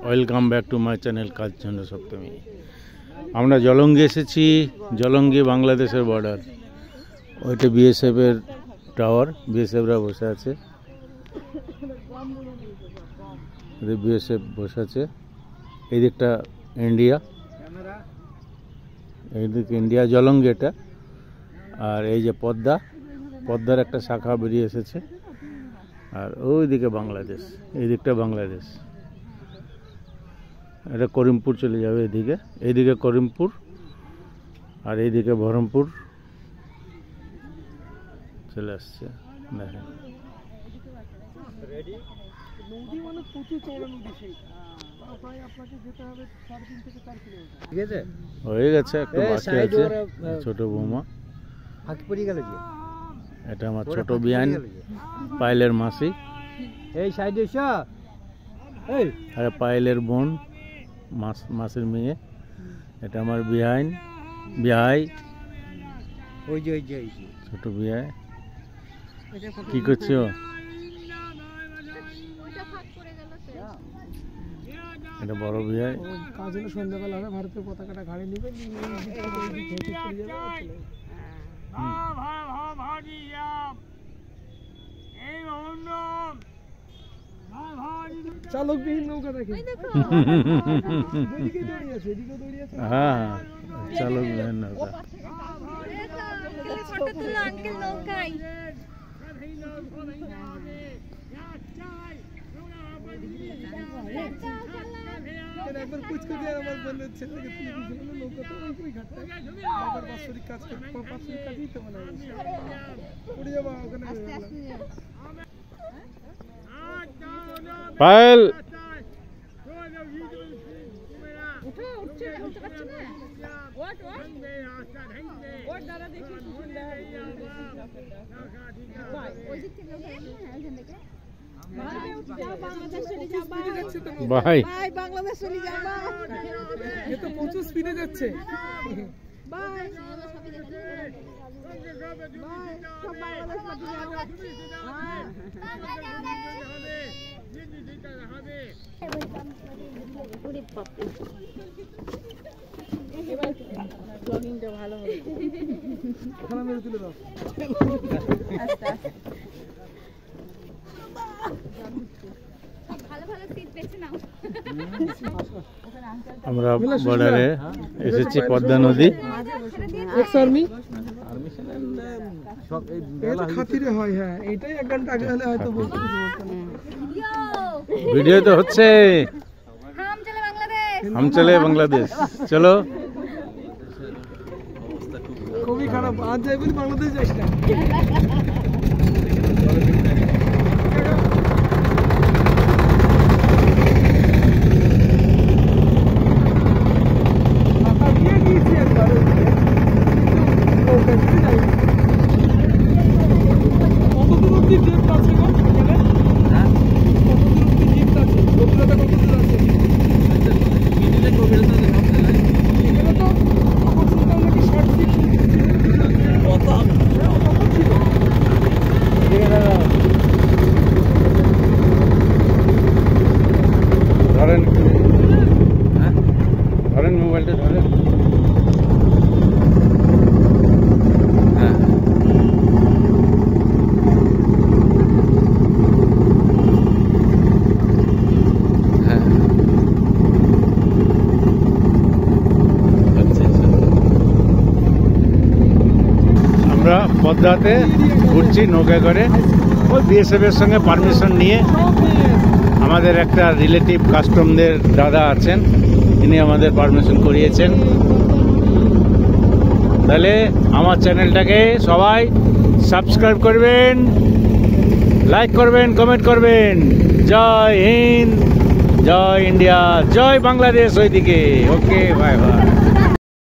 Welcome back to my channel কালচন্দ্র সপ্তমী। আমরা জলঙ্গি এসেছি। জলঙ্গি বাংলাদেশের বর্ডার। ওইটা বিএসএফ এর টাওয়ার, বিএসএফরা বসে আছে। বিএসএফ বসে আছে। এই দিকটা ইন্ডিয়া, এইদিকে ইন্ডিয়া জলঙ্গি এটা। আর এই যে পদ্মার একটা শাখা বেরিয়ে এসেছে। আর ওইদিকে বাংলাদেশ, এই দিকটা বাংলাদেশ। এটা করিমপুর চলে যাবে এদিকে, এইদিকে করিমপুর আর এইদিকে বহরমপুর চলে আসছে। দেখেন হয়ে গেছে, একটু বাকি আছে। ছোট বৌমা, এটা আমার ছোট বিয়ান, পায়েলের মাসি। এই সাইডে আরে পায়েলের বোন, মাসির মেয়ে। এটা আমার বিহাই, ওই যে ছোট বিহাই। কি করছো? এটা বড় বিহাই। কাজ হলো সন্ধ্যাবেলা হবে, ভারতের পতাকাটা ঘাড়ে নিবে, চালকবিহীন নৌকা দেখে। হ্যাঁ, চালকবিহীন নৌকা। একবার পুচকে দিয়ে আমার বোনের ছেলেকে তুলে দিয়েছিল নৌকাটা, ওই ঘাটটা বাবার বাৎসরিক কাজ দিতে মনে হয় উড়ে যাবো ওখানে। পায়েল ভাই বাংলাদেশ চলে যাবা, এ তো প্রচুর স্পিডে যাচ্ছে। ভালো হবে, তুলে দাও। আমরা বর্ডারে এসেছি, পদ্মা নদী। খাতিরে হয়, হ্যাঁ এটাই 1 ঘন্টা আগে হলে হয়তো ভিডিও তো হচ্ছে। হাম চলে বাংলাদেশ, চলো। খুবই খারাপ, আজ যাই বলি বাংলাদেশ যাইস না। ধরেন মোবাইলটা ধরেন। আমরা পদ্মাতে ঘুরছি নৌকা করে, ওই বিএসএফ এর সঙ্গে পারমিশন নিয়ে। আমাদের একটা রিলেটিভ কাস্টমদের দাদা আছেন, তিনি আমাদের পারমিশন করিয়েছেন। তাহলে আমার চ্যানেলটাকে সবাই সাবস্ক্রাইব করবেন, লাইক করবেন, কমেন্ট করবেন। জয় হিন্দ, জয় ইন্ডিয়া, জয় বাংলাদেশ ওইদিকে। ওকে, বাই বাই।